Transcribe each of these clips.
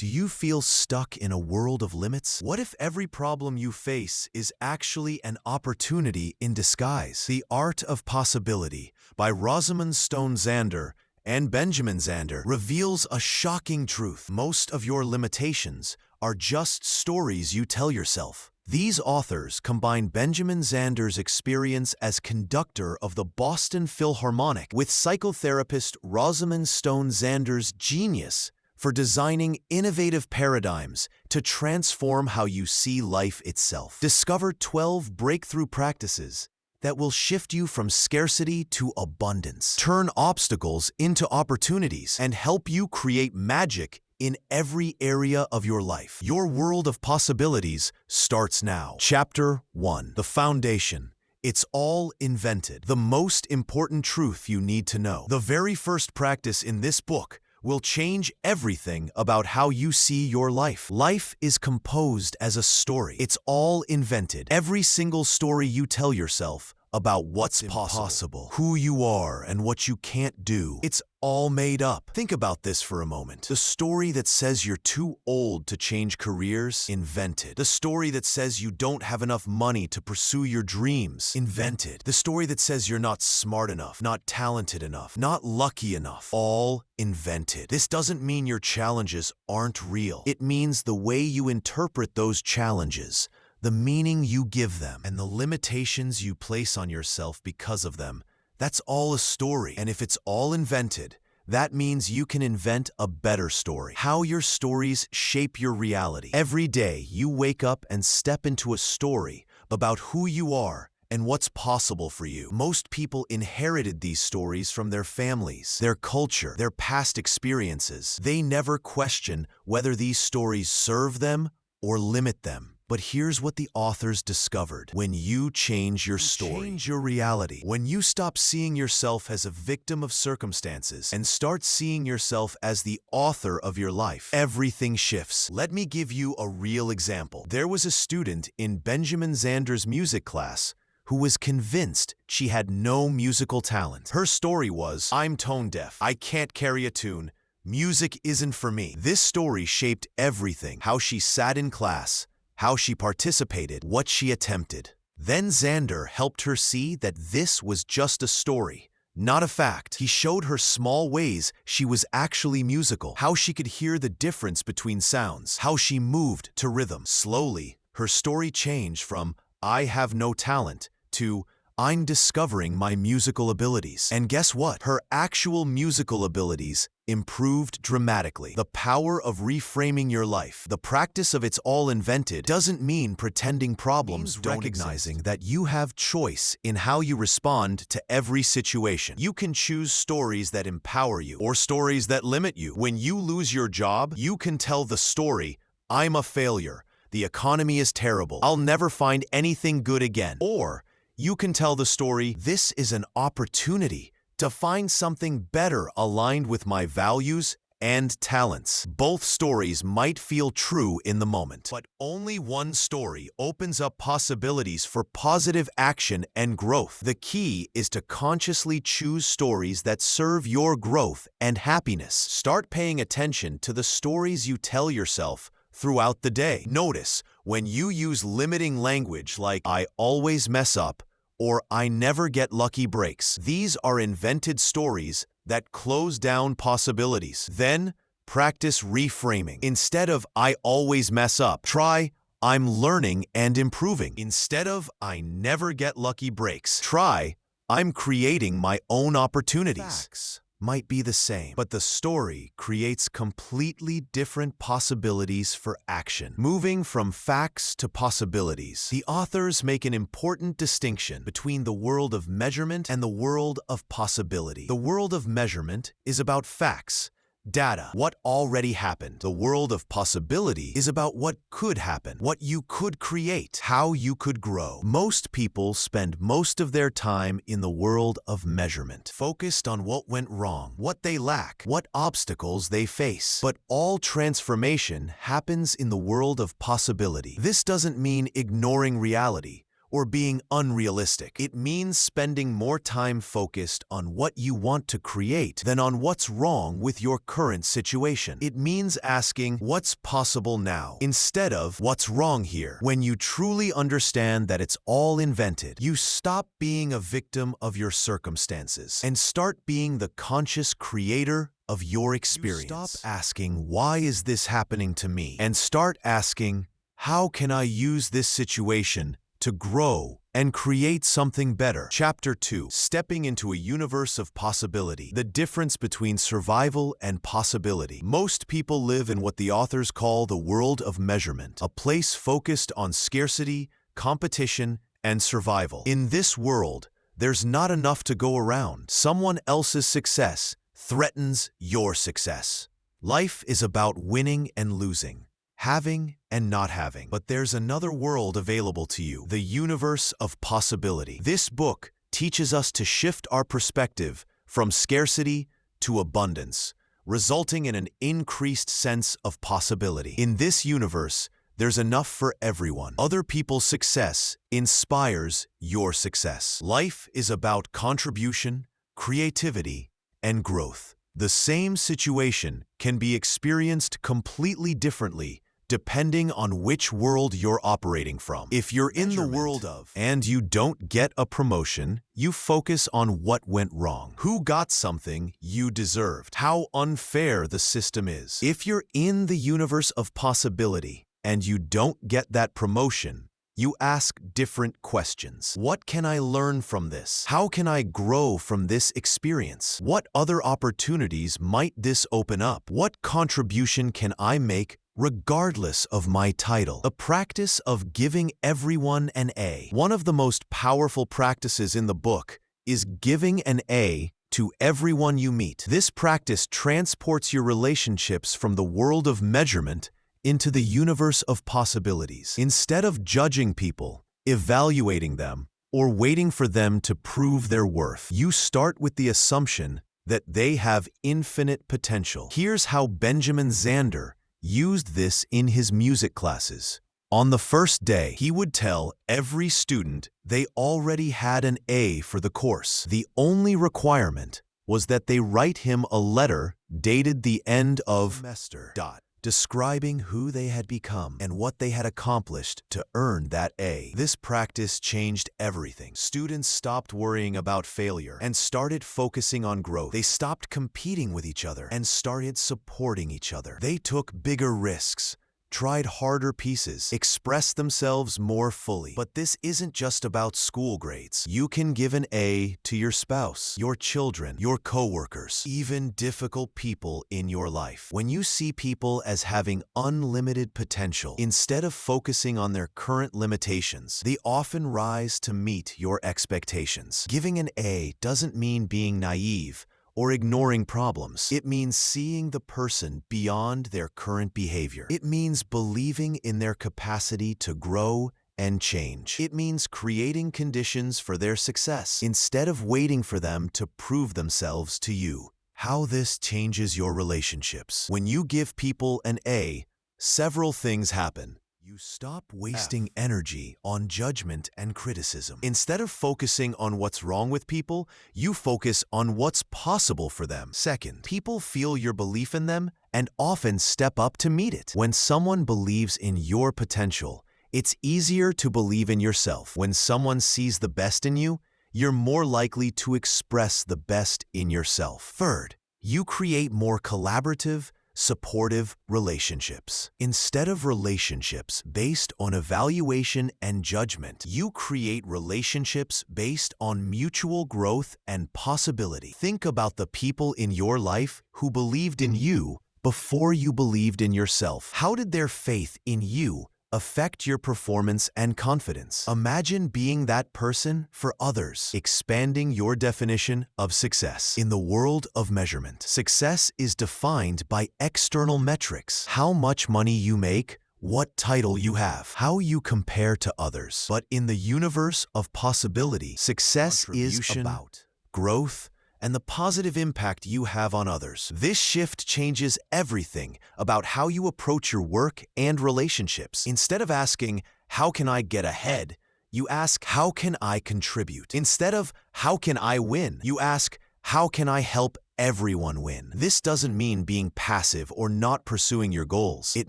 Do you feel stuck in a world of limits? What if every problem you face is actually an opportunity in disguise? The Art of Possibility by Rosamund Zander and Benjamin Zander reveals a shocking truth. Most of your limitations are just stories you tell yourself. These authors combine Benjamin Zander's experience as conductor of the Boston Philharmonic with psychotherapist Rosamund Zander's genius for designing innovative paradigms to transform how you see life itself. Discover 12 breakthrough practices that will shift you from scarcity to abundance, turn obstacles into opportunities, and help you create magic in every area of your life. Your world of possibilities starts now. Chapter 1. The Foundation. It's all invented. The most important truth you need to know. The very first practice in this book will change everything about how you see your life. Life is composed as a story. It's all invented. Every single story you tell yourself about what's possible, who you are, and what you can't do. It's all made up. Think about this for a moment. The story that says you're too old to change careers, invented. The story that says you don't have enough money to pursue your dreams, invented. The story that says you're not smart enough, not talented enough, not lucky enough, all invented. This doesn't mean your challenges aren't real. It means the way you interpret those challenges, the meaning you give them, and the limitations you place on yourself because of them. That's all a story. And if it's all invented, that means you can invent a better story. How your stories shape your reality. Every day, you wake up and step into a story about who you are and what's possible for you. Most people inherited these stories from their families, their culture, their past experiences. They never question whether these stories serve them or limit them. But here's what the authors discovered. When you change your story, change your reality. When you stop seeing yourself as a victim of circumstances and start seeing yourself as the author of your life, everything shifts. Let me give you a real example. There was a student in Benjamin Zander's music class who was convinced she had no musical talent. Her story was, "I'm tone deaf. I can't carry a tune. Music isn't for me." This story shaped everything. How she sat in class, how she participated, what she attempted. Then Zander helped her see that this was just a story, not a fact. He showed her small ways she was actually musical, how she could hear the difference between sounds, how she moved to rhythm. Slowly, her story changed from, "I have no talent," to, "I'm discovering my musical abilities." And guess what? Her actual musical abilities improved dramatically. The power of reframing your life. The practice of "it's all invented" doesn't mean pretending problems don't recognizing exist. That you have choice in how you respond to every situation. You can choose stories that empower you or stories that limit you. When you lose your job, you can tell the story, "I'm a failure. The economy is terrible. I'll never find anything good again." Or you can tell the story, "This is an opportunity to find something better aligned with my values and talents." Both stories might feel true in the moment, but only one story opens up possibilities for positive action and growth. The key is to consciously choose stories that serve your growth and happiness. Start paying attention to the stories you tell yourself throughout the day. Notice when you use limiting language like "I always mess up" or "I never get lucky breaks." These are invented stories that close down possibilities. Then, practice reframing. Instead of "I always mess up," try "I'm learning and improving." Instead of "I never get lucky breaks," try "I'm creating my own opportunities." Facts might be the same, but the story creates completely different possibilities for action. Moving from facts to possibilities, the authors make an important distinction between the world of measurement and the world of possibility. The world of measurement is about facts, data, what already happened. The world of possibility is about what could happen, what you could create, how you could grow. Most people spend most of their time in the world of measurement, focused on what went wrong, what they lack, what obstacles they face. But all transformation happens in the world of possibility. This doesn't mean ignoring reality or being unrealistic. It means spending more time focused on what you want to create than on what's wrong with your current situation. It means asking what's possible now instead of what's wrong here. When you truly understand that it's all invented, you stop being a victim of your circumstances and start being the conscious creator of your experience. You stop asking, why is this happening to me? And start asking, how can I use this situation to grow and create something better? Chapter 2. Stepping into a universe of possibility. The difference between survival and possibility. Most people live in what the authors call the world of measurement, a place focused on scarcity, competition, and survival. In this world, there's not enough to go around. Someone else's success threatens your success. Life is about winning and losing, having and not having. But there's another world available to you, the universe of possibility. This book teaches us to shift our perspective from scarcity to abundance, resulting in an increased sense of possibility. In this universe, there's enough for everyone. Other people's success inspires your success. Life is about contribution, creativity, and growth. The same situation can be experienced completely differently depending on which world you're operating from. If you're in the world of and you don't get a promotion, you focus on what went wrong, who got something you deserved, how unfair the system is. If you're in the universe of possibility and you don't get that promotion, you ask different questions. What can I learn from this? How can I grow from this experience? What other opportunities might this open up? What contribution can I make regardless of my title? The practice of giving everyone an A. One of the most powerful practices in the book is giving an A to everyone you meet. This practice transports your relationships from the world of measurement into the universe of possibilities. Instead of judging people, evaluating them, or waiting for them to prove their worth, you start with the assumption that they have infinite potential. Here's how Benjamin Zander used this in his music classes. On the first day, he would tell every student they already had an A for the course. The only requirement was that they write him a letter dated the end of semester, describing who they had become and what they had accomplished to earn that A. This practice changed everything. Students stopped worrying about failure and started focusing on growth. They stopped competing with each other and started supporting each other. They took bigger risks, tried harder pieces, expressed themselves more fully. But this isn't just about school grades. You can give an A to your spouse, your children, your coworkers, even difficult people in your life. When you see people as having unlimited potential, instead of focusing on their current limitations, they often rise to meet your expectations. Giving an A doesn't mean being naive or ignoring problems. It means seeing the person beyond their current behavior. It means believing in their capacity to grow and change. It means creating conditions for their success instead of waiting for them to prove themselves to you. How this changes your relationships. When you give people an A, several things happen. You stop wasting energy on judgment and criticism. Instead of focusing on what's wrong with people, you focus on what's possible for them. Second, people feel your belief in them and often step up to meet it. When someone believes in your potential, it's easier to believe in yourself. When someone sees the best in you, you're more likely to express the best in yourself. Third, you create more collaborative, supportive relationships. Instead of relationships based on evaluation and judgment, you create relationships based on mutual growth and possibility. Think about the people in your life who believed in you before you believed in yourself. How did their faith in you affect your performance and confidence? Imagine being that person for others, expanding your definition of success. In the world of measurement, success is defined by external metrics: how much money you make, what title you have, how you compare to others. But in the universe of possibility, success is about growth and the positive impact you have on others. This shift changes everything about how you approach your work and relationships. Instead of asking, how can I get ahead? you ask, how can I contribute? Instead of, how can I win? You ask, how can I help everyone win? This doesn't mean being passive or not pursuing your goals. It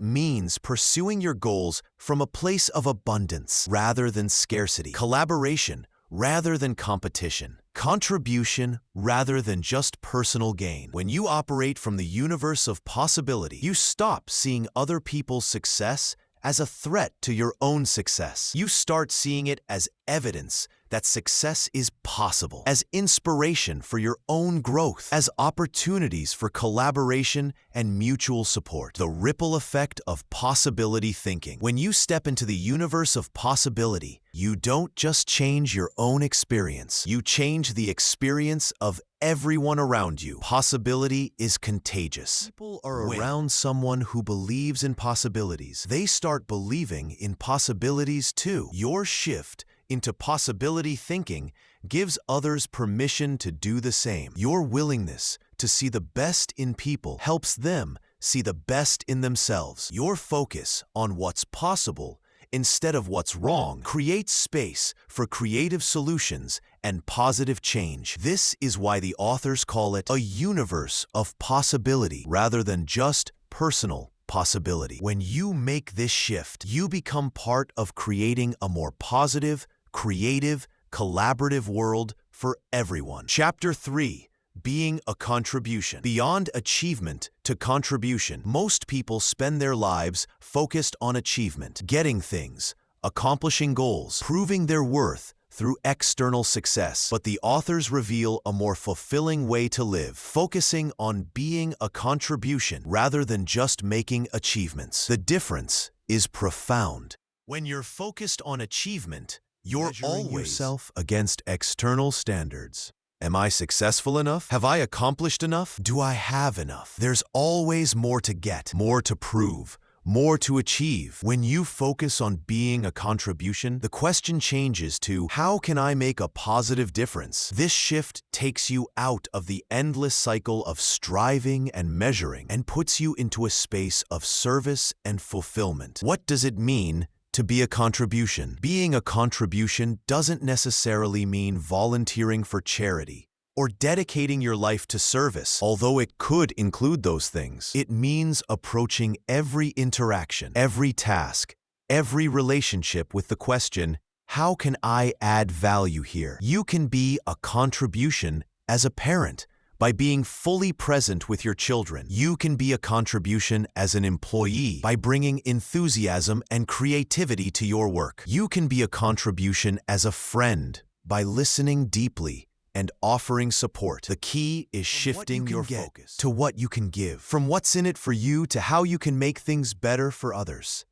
means pursuing your goals from a place of abundance rather than scarcity, collaboration rather than competition, contribution rather than just personal gain. When you operate from the universe of possibility, you stop seeing other people's success as a threat to your own success. You start seeing it as evidence that success is possible, as inspiration for your own growth, as opportunities for collaboration and mutual support. The ripple effect of possibility thinking. When you step into the universe of possibility, you don't just change your own experience, you change the experience of everyone around you. Possibility is contagious. People are around someone who believes in possibilities. They start believing in possibilities too. Your shift into possibility thinking gives others permission to do the same. Your willingness to see the best in people helps them see the best in themselves. Your focus on what's possible instead of what's wrong creates space for creative solutions and positive change. This is why the authors call it a universe of possibility rather than just personal possibility. When you make this shift, you become part of creating a more positive, creative, collaborative world for everyone. Chapter 3. Being a contribution. Beyond achievement to contribution, most people spend their lives focused on achievement, getting things, accomplishing goals, proving their worth through external success. But the authors reveal a more fulfilling way to live, focusing on being a contribution rather than just making achievements. The difference is profound. When you're focused on achievement, you're measuring yourself against external standards. Am I successful enough? Have I accomplished enough? Do I have enough? There's always more to get, more to prove, more to achieve. When you focus on being a contribution, the question changes to, how can I make a positive difference? This shift takes you out of the endless cycle of striving and measuring and puts you into a space of service and fulfillment. What does it mean to be a contribution? Being a contribution doesn't necessarily mean volunteering for charity or dedicating your life to service, although it could include those things. It means approaching every interaction, every task, every relationship with the question, how can I add value here? You can be a contribution as a parent by being fully present with your children. You can be a contribution as an employee by bringing enthusiasm and creativity to your work. You can be a contribution as a friend by listening deeply and offering support. The key is shifting your focus to what you can give, from what's in it for you to how you can make things better for others.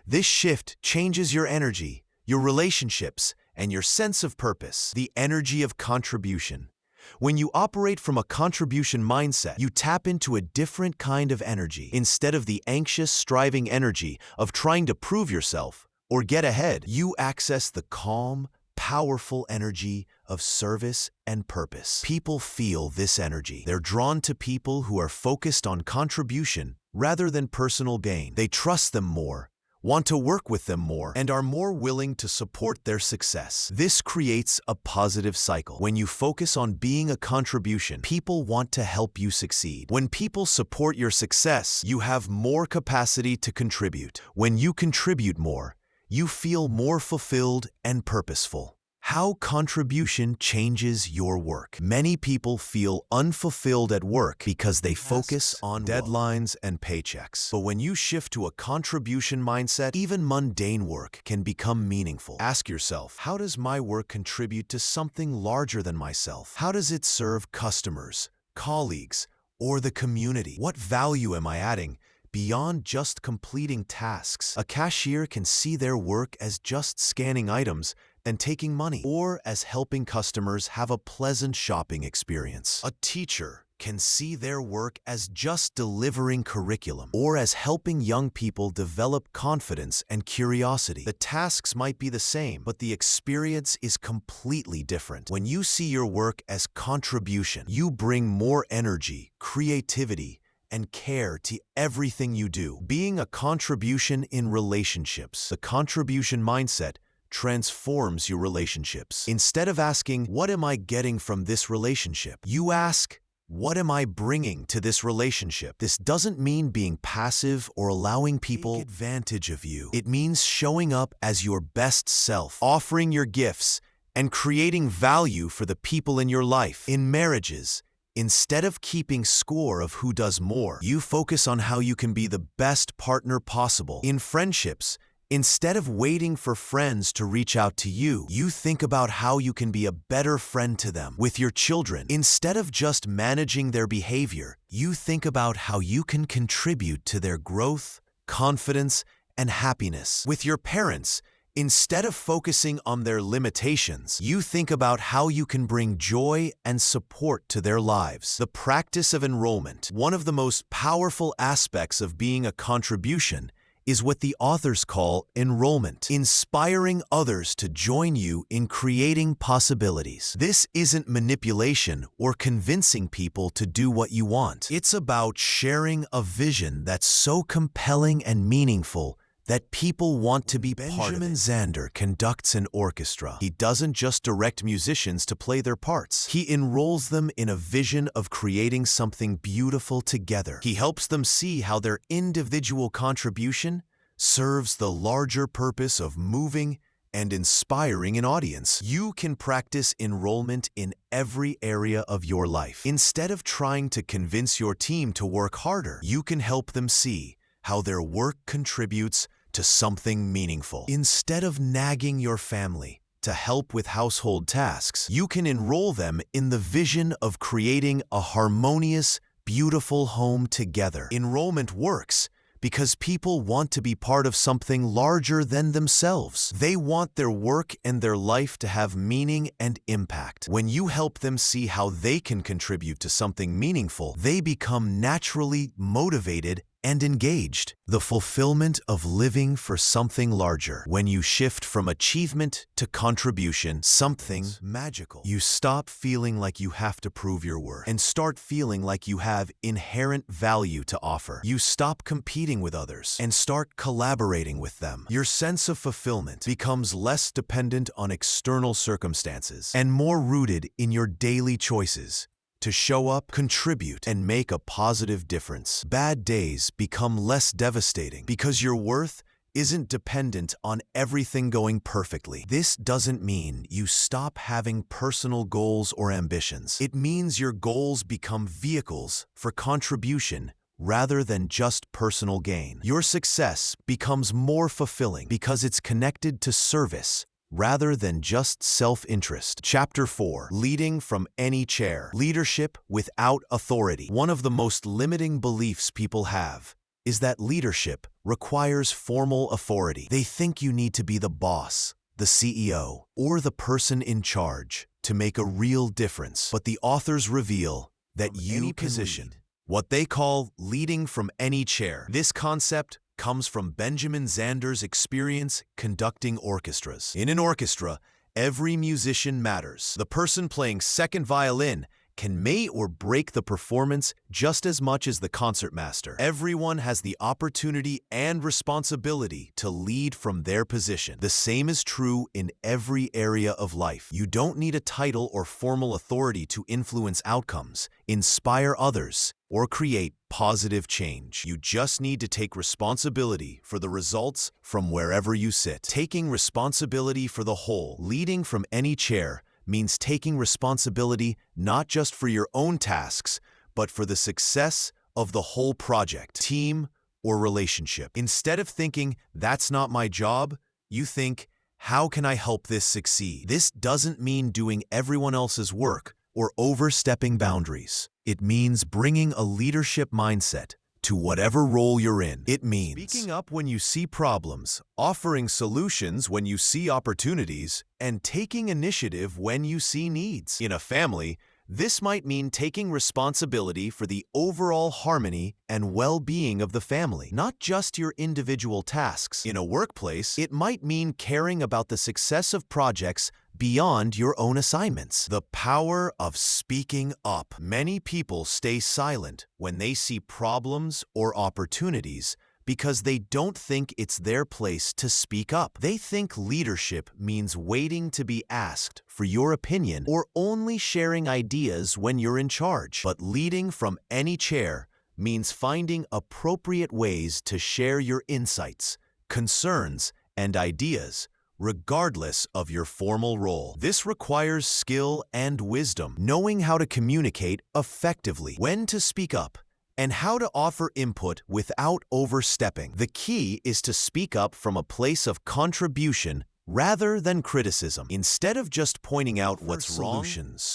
This shift changes your energy, your relationships, and your sense of purpose. The energy of contribution. When you operate from a contribution mindset, you tap into a different kind of energy. Instead of the anxious, striving energy of trying to prove yourself or get ahead, you access the calm, powerful energy of service and purpose. People feel this energy. They're drawn to people who are focused on contribution rather than personal gain. They trust them more, want to work with them more, and are more willing to support their success. This creates a positive cycle. When you focus on being a contribution, people want to help you succeed. When people support your success, you have more capacity to contribute. When you contribute more, you feel more fulfilled and purposeful. How contribution changes your work. Many people feel unfulfilled at work because they focus on deadlines and paychecks. But when you shift to a contribution mindset, even mundane work can become meaningful. Ask yourself, how does my work contribute to something larger than myself? How does it serve customers, colleagues, or the community? What value am I adding beyond just completing tasks? A cashier can see their work as just scanning items and taking money, or as helping customers have a pleasant shopping experience. A teacher can see their work as just delivering curriculum, or as helping young people develop confidence and curiosity. The tasks might be the same, but the experience is completely different. When you see your work as contribution, you bring more energy, creativity, and care to everything you do. Being a contribution in relationships. The contribution mindset transforms your relationships. Instead of asking, what am I getting from this relationship? You ask, what am I bringing to this relationship? This doesn't mean being passive or allowing people take advantage of you. It means showing up as your best self, offering your gifts, and creating value for the people in your life. In marriages, instead of keeping score of who does more, you focus on how you can be the best partner possible. In friendships, instead of waiting for friends to reach out to you, you think about how you can be a better friend to them. With your children, instead of just managing their behavior, you think about how you can contribute to their growth, confidence, and happiness. With your parents, instead of focusing on their limitations, you think about how you can bring joy and support to their lives. The practice of enrollment, one of the most powerful aspects of being a contribution, is what the authors call enrollment, inspiring others to join you in creating possibilities. This isn't manipulation or convincing people to do what you want. It's about sharing a vision that's so compelling and meaningful that people want to be part of it. Benjamin Zander conducts an orchestra. He doesn't just direct musicians to play their parts. He enrolls them in a vision of creating something beautiful together. He helps them see how their individual contribution serves the larger purpose of moving and inspiring an audience. You can practice enrollment in every area of your life. Instead of trying to convince your team to work harder, you can help them see how their work contributes to something meaningful. Instead of nagging your family to help with household tasks, you can enroll them in the vision of creating a harmonious, beautiful home together. Enrollment works because people want to be part of something larger than themselves. They want their work and their life to have meaning and impact. When you help them see how they can contribute to something meaningful, they become naturally motivated and engaged. The fulfillment of living for something larger. When you shift from achievement to contribution, something magical. You stop feeling like you have to prove your worth and start feeling like you have inherent value to offer. You stop competing with others and start collaborating with them. Your sense of fulfillment becomes less dependent on external circumstances and more rooted in your daily choices to show up, contribute, and make a positive difference. Bad days become less devastating because your worth isn't dependent on everything going perfectly. This doesn't mean you stop having personal goals or ambitions. It means your goals become vehicles for contribution rather than just personal gain. Your success becomes more fulfilling because it's connected to service rather than just self-interest. Chapter 4. Leading from any chair. Leadership without authority. One of the most limiting beliefs people have is that leadership requires formal authority. They think you need to be the boss, the CEO, or the person in charge to make a real difference. But the authors reveal that you position what they call leading from any chair. This concept comes from Benjamin Zander's experience conducting orchestras. In an orchestra, every musician matters. The person playing second violin can make or break the performance just as much as the concertmaster. Everyone has the opportunity and responsibility to lead from their position. The same is true in every area of life. You don't need a title or formal authority to influence outcomes, inspire others, or create positive change. You just need to take responsibility for the results from wherever you sit. Taking responsibility for the whole, leading from any chair, means taking responsibility not just for your own tasks, but for the success of the whole project, team, or relationship. Instead of thinking, that's not my job, you think, how can I help this succeed? This doesn't mean doing everyone else's work or overstepping boundaries. It means bringing a leadership mindset to whatever role you're in. It means speaking up when you see problems, offering solutions when you see opportunities, and taking initiative when you see needs. In a family, this might mean taking responsibility for the overall harmony and well-being of the family, not just your individual tasks. In a workplace, it might mean caring about the success of projects beyond your own assignments. The power of speaking up. Many people stay silent when they see problems or opportunities because they don't think it's their place to speak up. They think leadership means waiting to be asked for your opinion or only sharing ideas when you're in charge. But leading from any chair means finding appropriate ways to share your insights, concerns, and ideas, regardless of your formal role. This requires skill and wisdom, knowing how to communicate effectively, when to speak up, and how to offer input without overstepping. The key is to speak up from a place of contribution rather than criticism. Instead of just pointing out what's wrong,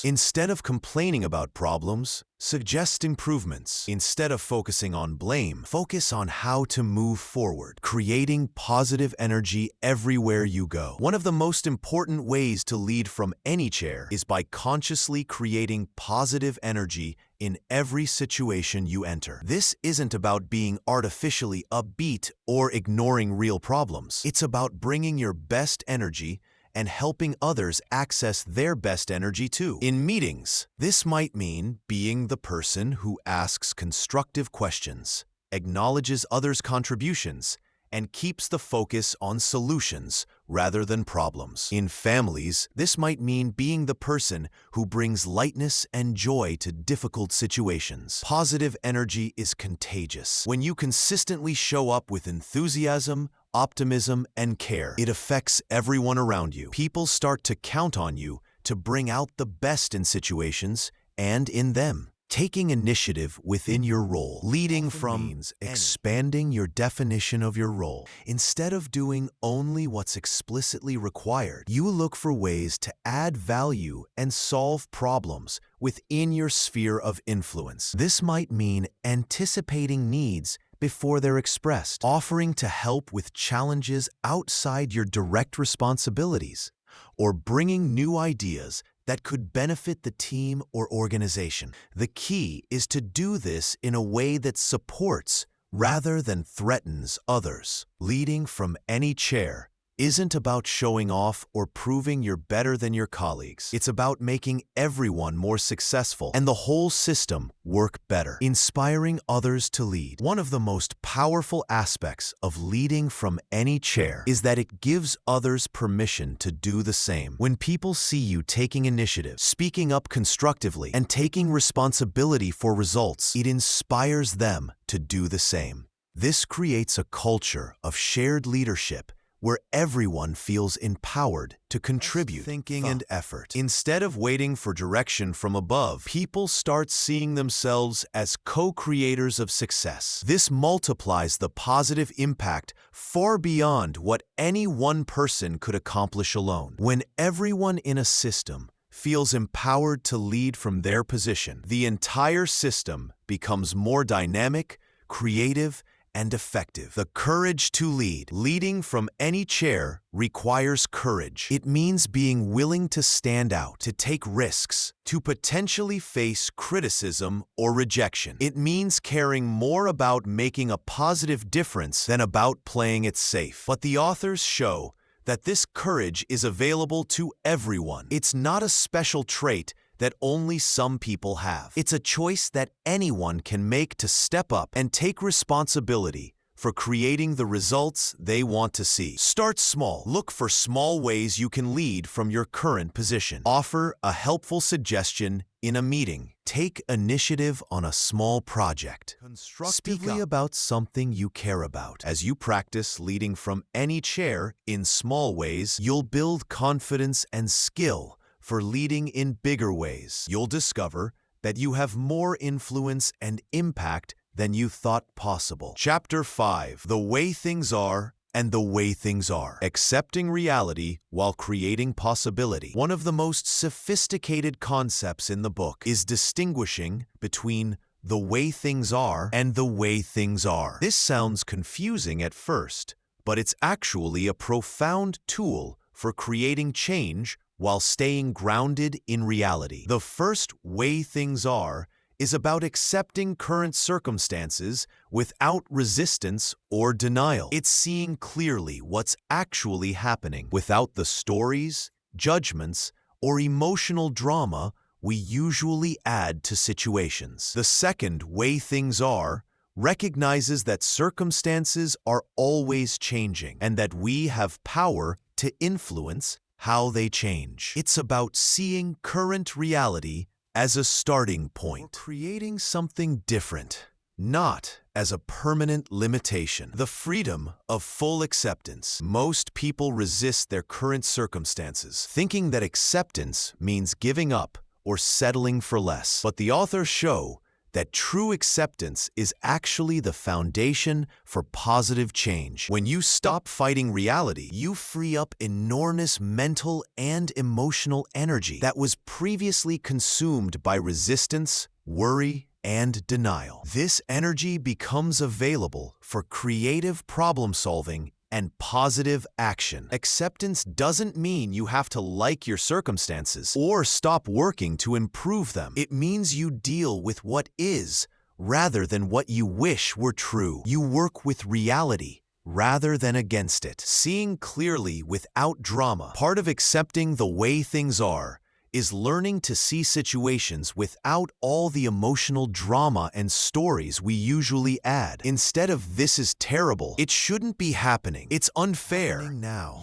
instead of complaining about problems, suggest improvements. Instead of focusing on blame, focus on how to move forward, creating positive energy everywhere you go. One of the most important ways to lead from any chair is by consciously creating positive energy in every situation you enter. This isn't about being artificially upbeat or ignoring real problems. It's about bringing your best energy and helping others access their best energy too. In meetings, this might mean being the person who asks constructive questions, acknowledges others' contributions, and keeps the focus on solutions rather than problems. In families, this might mean being the person who brings lightness and joy to difficult situations. Positive energy is contagious. When you consistently show up with enthusiasm, optimism, and care, it affects everyone around you. People start to count on you to bring out the best in situations and in them. Taking initiative within your role, leading from means expanding your definition of your role. Instead of doing only what's explicitly required, you look for ways to add value and solve problems within your sphere of influence. This might mean anticipating needs before they're expressed, offering to help with challenges outside your direct responsibilities, or bringing new ideas that could benefit the team or organization. The key is to do this in a way that supports rather than threatens others. Leading from any chair isn't about showing off or proving you're better than your colleagues. It's about making everyone more successful and the whole system work better. Inspiring others to lead. One of the most powerful aspects of leading from any chair is that it gives others permission to do the same. When people see you taking initiative, speaking up constructively, and taking responsibility for results, it inspires them to do the same. This creates a culture of shared leadership where everyone feels empowered to contribute thinking and effort. Instead of waiting for direction from above, people start seeing themselves as co-creators of success. This multiplies the positive impact far beyond what any one person could accomplish alone. When everyone in a system feels empowered to lead from their position, the entire system becomes more dynamic, creative, and effective. The courage to lead. Leading from any chair requires courage. It means being willing to stand out, to take risks, to potentially face criticism or rejection. It means caring more about making a positive difference than about playing it safe. But the authors show that this courage is available to everyone. It's not a special trait that only some people have. It's a choice that anyone can make to step up and take responsibility for creating the results they want to see. Start small. Look for small ways you can lead from your current position. Offer a helpful suggestion in a meeting. Take initiative on a small project. Speak about something you care about. As you practice leading from any chair in small ways, you'll build confidence and skill for leading in bigger ways. You'll discover that you have more influence and impact than you thought possible. Chapter 5: The Way Things Are and the Way Things Are. Accepting reality while creating possibility. One of the most sophisticated concepts in the book is distinguishing between the way things are and the way things are. This sounds confusing at first, but it's actually a profound tool for creating change while staying grounded in reality. The first way things are is about accepting current circumstances without resistance or denial. It's seeing clearly what's actually happening without the stories, judgments, or emotional drama we usually add to situations. The second way things are recognizes that circumstances are always changing and that we have power to influence how they change. It's about seeing current reality as a starting point, or creating something different, not as a permanent limitation. The freedom of full acceptance. Most people resist their current circumstances, thinking that acceptance means giving up or settling for less. But the authors show that true acceptance is actually the foundation for positive change. When you stop fighting reality, you free up enormous mental and emotional energy that was previously consumed by resistance, worry, and denial. This energy becomes available for creative problem-solving and positive action. Acceptance doesn't mean you have to like your circumstances or stop working to improve them. It means you deal with what is rather than what you wish were true. You work with reality rather than against it. Seeing clearly without drama. Part of accepting the way things are is learning to see situations without all the emotional drama and stories we usually add. Instead of "this is terrible," "it shouldn't be happening," "it's unfair." Now,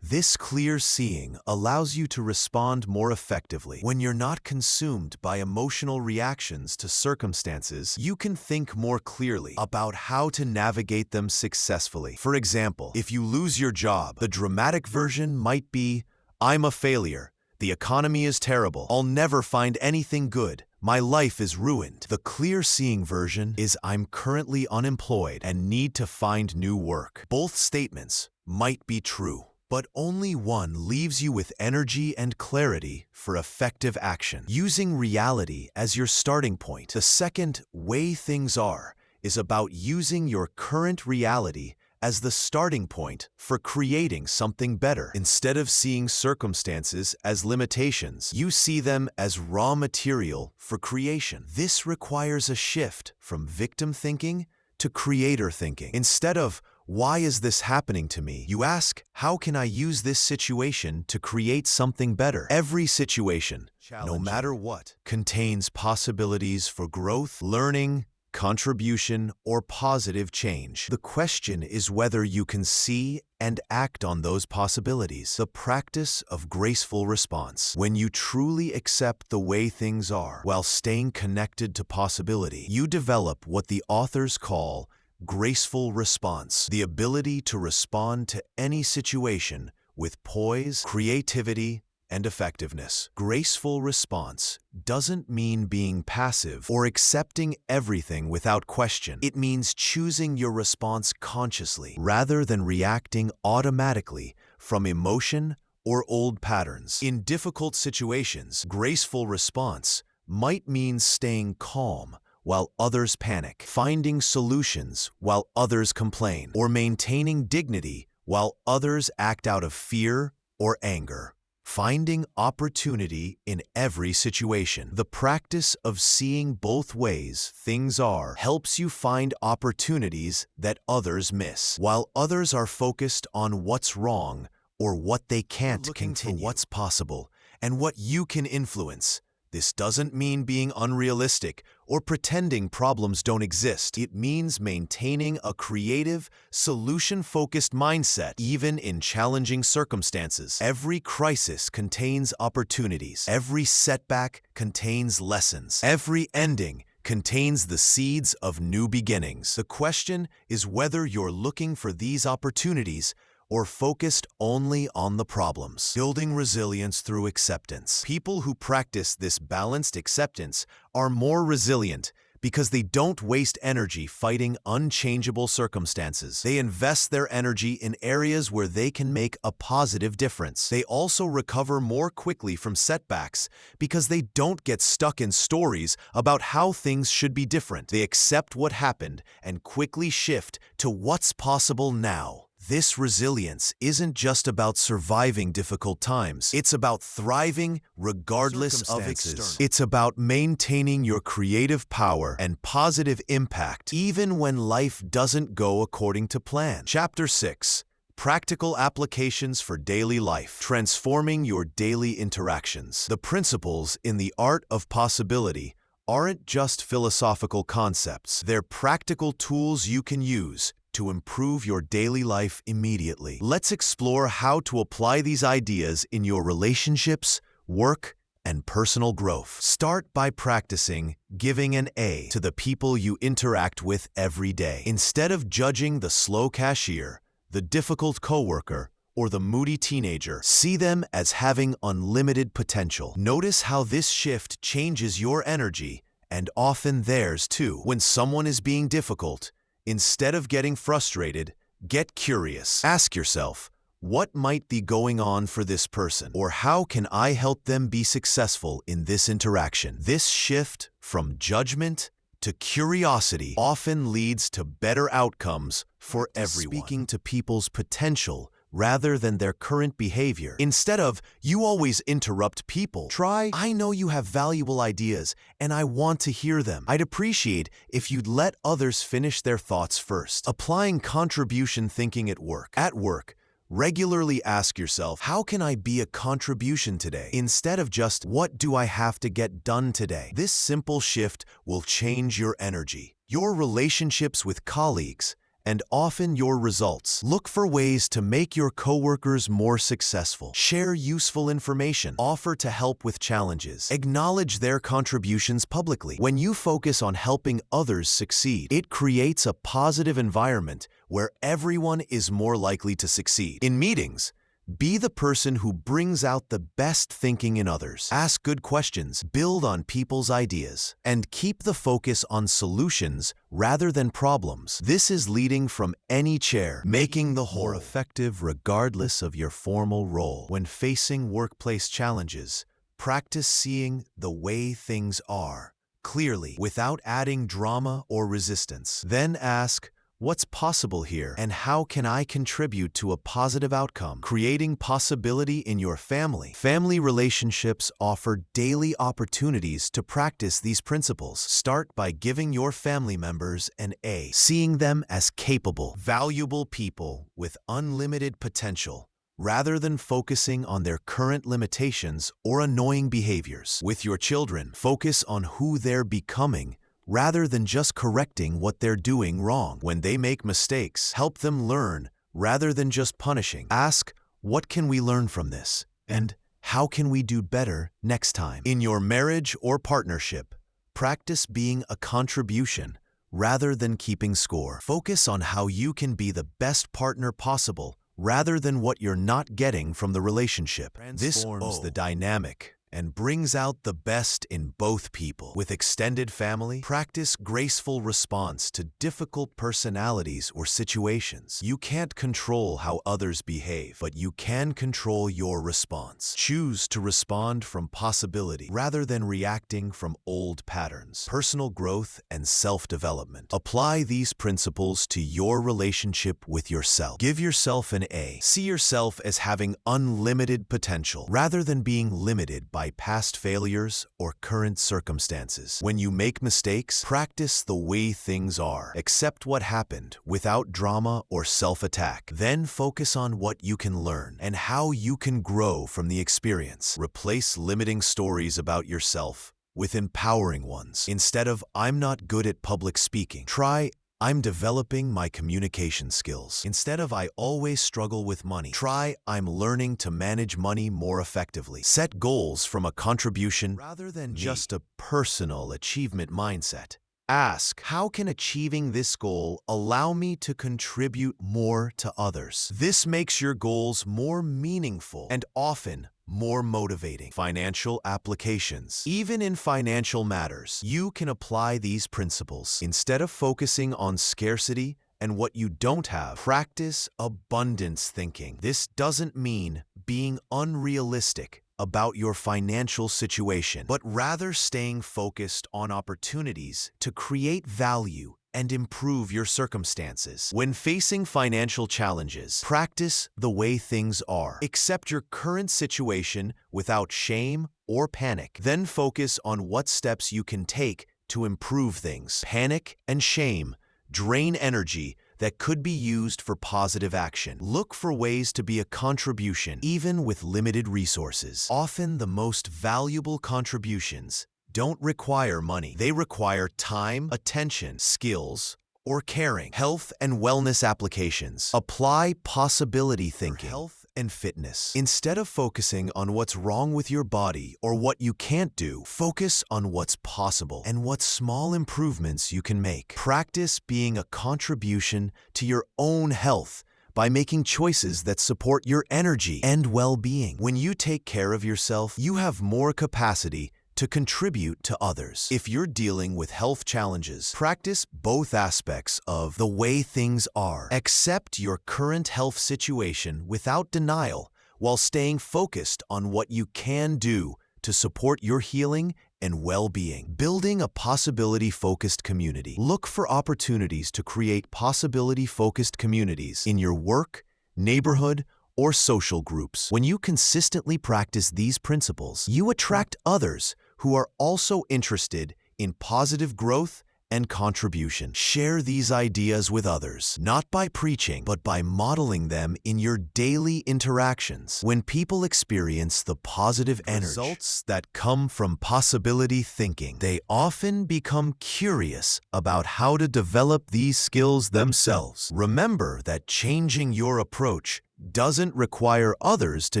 this clear seeing allows you to respond more effectively. When you're not consumed by emotional reactions to circumstances, you can think more clearly about how to navigate them successfully. For example, if you lose your job, the dramatic version might be, "I'm a failure. The economy is terrible. I'll never find anything good. My life is ruined." The clear-seeing version is, "I'm currently unemployed and need to find new work." Both statements might be true, but only one leaves you with energy and clarity for effective action. Using reality as your starting point. The second way things are is about using your current reality as the starting point for creating something better. Instead of seeing circumstances as limitations, you see them as raw material for creation. This requires a shift from victim thinking to creator thinking. Instead of "why is this happening to me?" you ask, "how can I use this situation to create something better?" Every situation, no matter what, contains possibilities for growth, learning, contribution, or positive change. The question is whether you can see and act on those possibilities. The practice of graceful response. When you truly accept the way things are while staying connected to possibility, you develop what the authors call graceful response, the ability to respond to any situation with poise, creativity, and effectiveness. Graceful response doesn't mean being passive or accepting everything without question. It means choosing your response consciously rather than reacting automatically from emotion or old patterns. In difficult situations, graceful response might mean staying calm while others panic, finding solutions while others complain, or maintaining dignity while others act out of fear or anger. Finding opportunity in every situation. The practice of seeing both ways things are helps you find opportunities that others miss. While others are focused on what's wrong or what they can't continue, for what's possible and what you can influence. This doesn't mean being unrealistic or pretending problems don't exist. It means maintaining a creative, solution-focused mindset, even in challenging circumstances. Every crisis contains opportunities. Every setback contains lessons. Every ending contains the seeds of new beginnings. The question is whether you're looking for these opportunities or focused only on the problems. Building resilience through acceptance. People who practice this balanced acceptance are more resilient because they don't waste energy fighting unchangeable circumstances. They invest their energy in areas where they can make a positive difference. They also recover more quickly from setbacks because they don't get stuck in stories about how things should be different. They accept what happened and quickly shift to what's possible now. This resilience isn't just about surviving difficult times. It's about thriving regardless of external. It's about maintaining your creative power and positive impact even when life doesn't go according to plan. Chapter 6. Practical applications for daily life. Transforming your daily interactions. The principles in the art of possibility aren't just philosophical concepts. They're practical tools you can use to improve your daily life immediately. Let's explore how to apply these ideas in your relationships, work, and personal growth. Start by practicing giving an A to the people you interact with every day. Instead of judging the slow cashier, the difficult coworker, or the moody teenager, see them as having unlimited potential. Notice how this shift changes your energy and often theirs too. When someone is being difficult, instead of getting frustrated, get curious. Ask yourself, what might be going on for this person? Or how can I help them be successful in this interaction? This shift from judgment to curiosity often leads to better outcomes for everyone. Speaking to people's potential rather than their current behavior. Instead of, you always interrupt people, try, I know you have valuable ideas and I want to hear them. I'd appreciate if you'd let others finish their thoughts first. Applying contribution thinking at work. At work, regularly ask yourself, how can I be a contribution today? Instead of just, what do I have to get done today? This simple shift will change your energy, your relationships with colleagues, and often your results. Look for ways to make your coworkers more successful. Share useful information. Offer to help with challenges. Acknowledge their contributions publicly. When you focus on helping others succeed, it creates a positive environment where everyone is more likely to succeed. In meetings, be the person who brings out the best thinking in others. Ask good questions, build on people's ideas, and keep the focus on solutions rather than problems. This is leading from any chair, making the whole more effective regardless of your formal role. When facing workplace challenges, practice seeing the way things are clearly without adding drama or resistance. Then ask, what's possible here, and how can I contribute to a positive outcome? Creating possibility in your family. Family relationships offer daily opportunities to practice these principles. Start by giving your family members an A, seeing them as capable, valuable people with unlimited potential, rather than focusing on their current limitations or annoying behaviors. With your children, focus on who they're becoming rather than just correcting what they're doing wrong. When they make mistakes, help them learn rather than just punishing. Ask, what can we learn from this? And how can we do better next time? In your marriage or partnership, practice being a contribution rather than keeping score. Focus on how you can be the best partner possible rather than what you're not getting from the relationship. This forms the dynamic and brings out the best in both people. With extended family, practice graceful response to difficult personalities or situations. You can't control how others behave, but you can control your response. Choose to respond from possibility rather than reacting from old patterns. Personal growth and self-development. Apply these principles to your relationship with yourself. Give yourself an A. See yourself as having unlimited potential rather than being limited by past failures or current circumstances. When you make mistakes, practice the way things are. Accept what happened without drama or self-attack. Then focus on what you can learn and how you can grow from the experience. Replace limiting stories about yourself with empowering ones. Instead of, I'm not good at public speaking, try, I'm developing my communication skills. Instead of, I always struggle with money, try, I'm learning to manage money more effectively. Set goals from a contribution rather than just a personal achievement mindset. Ask, how can achieving this goal allow me to contribute more to others? This makes your goals more meaningful and often more motivating. Financial applications. Even in financial matters, you can apply these principles. Instead of focusing on scarcity and what you don't have, practice abundance thinking. This doesn't mean being unrealistic about your financial situation, but rather staying focused on opportunities to create value and improve your circumstances. When facing financial challenges, practice the way things are. Accept your current situation without shame or panic. Then focus on what steps you can take to improve things. Panic and shame drain energy that could be used for positive action. Look for ways to be a contribution, even with limited resources. Often the most valuable contributions don't require money. They require time, attention, skills, or caring. Health and wellness applications. Apply possibility thinking. For health and fitness. Instead of focusing on what's wrong with your body or what you can't do, focus on what's possible and what small improvements you can make. Practice being a contribution to your own health by making choices that support your energy and well-being. When you take care of yourself, you have more capacity to contribute to others. If you're dealing with health challenges, practice both aspects of the way things are. Accept your current health situation without denial while staying focused on what you can do to support your healing and well-being. Building a possibility-focused community. Look for opportunities to create possibility-focused communities in your work, neighborhood, or social groups. When you consistently practice these principles, you attract others who are also interested in positive growth and contribution. Share these ideas with others, not by preaching, but by modeling them in your daily interactions. When people experience the positive results that come from possibility thinking, they often become curious about how to develop these skills themselves. Remember that changing your approach doesn't require others to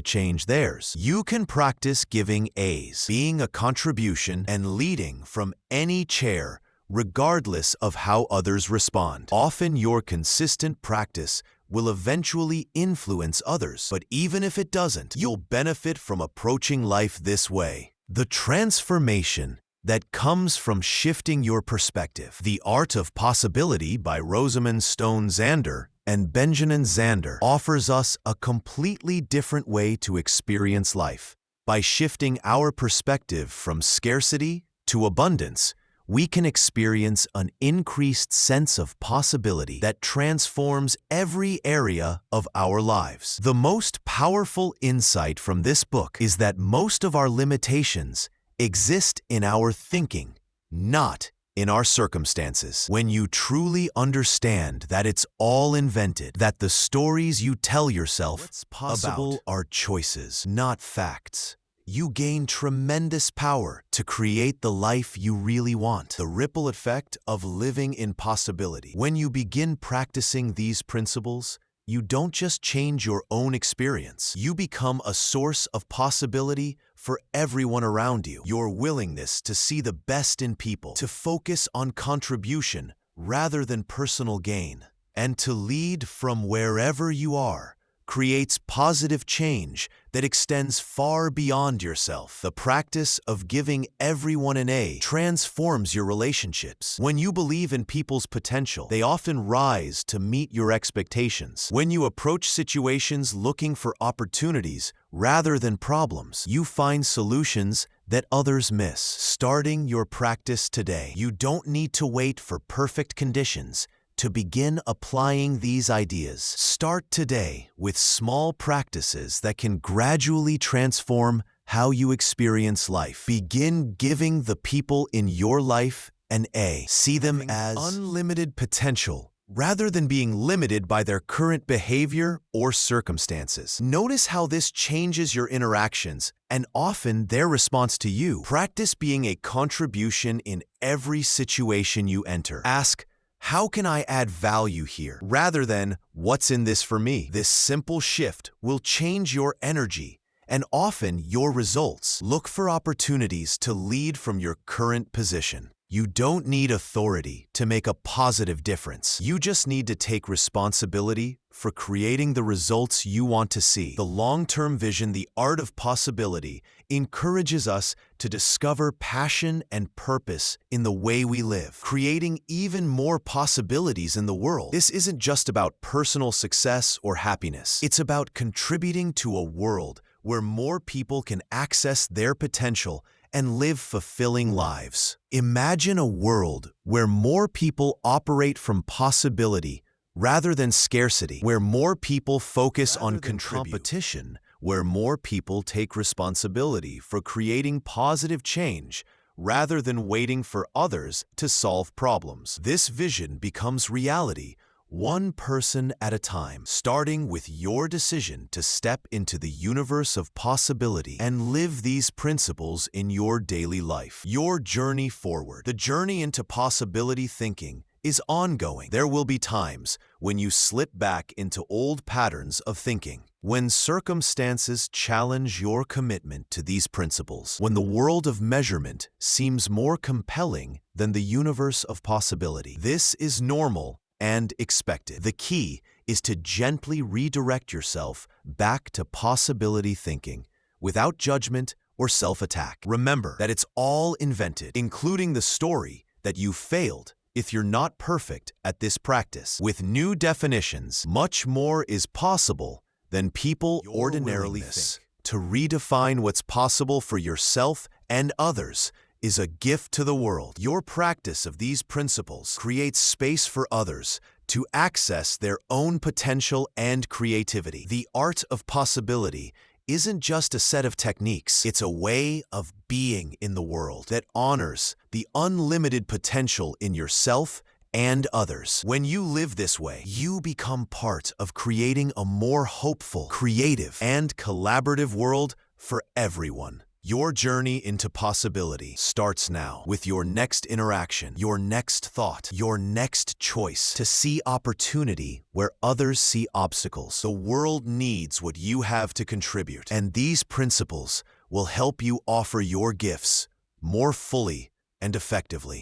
change theirs. You can practice giving A's, being a contribution, and leading from any chair, regardless of how others respond. Often your consistent practice will eventually influence others, but even if it doesn't, you'll benefit from approaching life this way. The transformation that comes from shifting your perspective. The Art of Possibility by Rosamund Zander and Benjamin Zander offers us a completely different way to experience life. By shifting our perspective from scarcity to abundance, we can experience an increased sense of possibility that transforms every area of our lives. The most powerful insight from this book is that most of our limitations exist in our thinking, not in our circumstances. When you truly understand that it's all invented, that the stories you tell yourself about are choices, not facts, you gain tremendous power to create the life you really want. The ripple effect of living in possibility. When you begin practicing these principles, you don't just change your own experience. You become a source of possibility for everyone around you. Your willingness to see the best in people, to focus on contribution rather than personal gain, and to lead from wherever you are, creates positive change that extends far beyond yourself. The practice of giving everyone an A transforms your relationships. When you believe in people's potential, they often rise to meet your expectations. When you approach situations looking for opportunities rather than problems, you find solutions that others miss. Starting your practice today, you don't need to wait for perfect conditions to begin applying these ideas. Start today with small practices that can gradually transform how you experience life. Begin giving the people in your life an A. See them as unlimited potential rather than being limited by their current behavior or circumstances. Notice how this changes your interactions and often their response to you. Practice being a contribution in every situation you enter. Ask, how can I add value here? Rather than, what's in this for me? This simple shift will change your energy and often your results. Look for opportunities to lead from your current position. You don't need authority to make a positive difference. You just need to take responsibility for creating the results you want to see. The long-term vision, the art of possibility, encourages us to discover passion and purpose in the way we live, creating even more possibilities in the world. This isn't just about personal success or happiness. It's about contributing to a world where more people can access their potential and live fulfilling lives. Imagine a world where more people operate from possibility rather than scarcity, where more people focus on competition, where more people take responsibility for creating positive change rather than waiting for others to solve problems. This vision becomes reality one person at a time, starting with your decision to step into the universe of possibility and live these principles in your daily life. Your journey forward, the journey into possibility thinking, is ongoing. There will be times when you slip back into old patterns of thinking, when circumstances challenge your commitment to these principles, when the world of measurement seems more compelling than the universe of possibility. This is normal and expected. The key is to gently redirect yourself back to possibility thinking without judgment or self-attack. Remember that it's all invented, including the story that you failed if you're not perfect at this practice. With new definitions, much more is possible than people ordinarily think. To redefine what's possible for yourself and others is a gift to the world. Your practice of these principles creates space for others to access their own potential and creativity. The art of possibility isn't just a set of techniques. It's a way of being in the world that honors the unlimited potential in yourself and others. When you live this way, you become part of creating a more hopeful, creative, and collaborative world for everyone. Your journey into possibility starts now with your next interaction, your next thought, your next choice to see opportunity where others see obstacles. The world needs what you have to contribute, and these principles will help you offer your gifts more fully and effectively.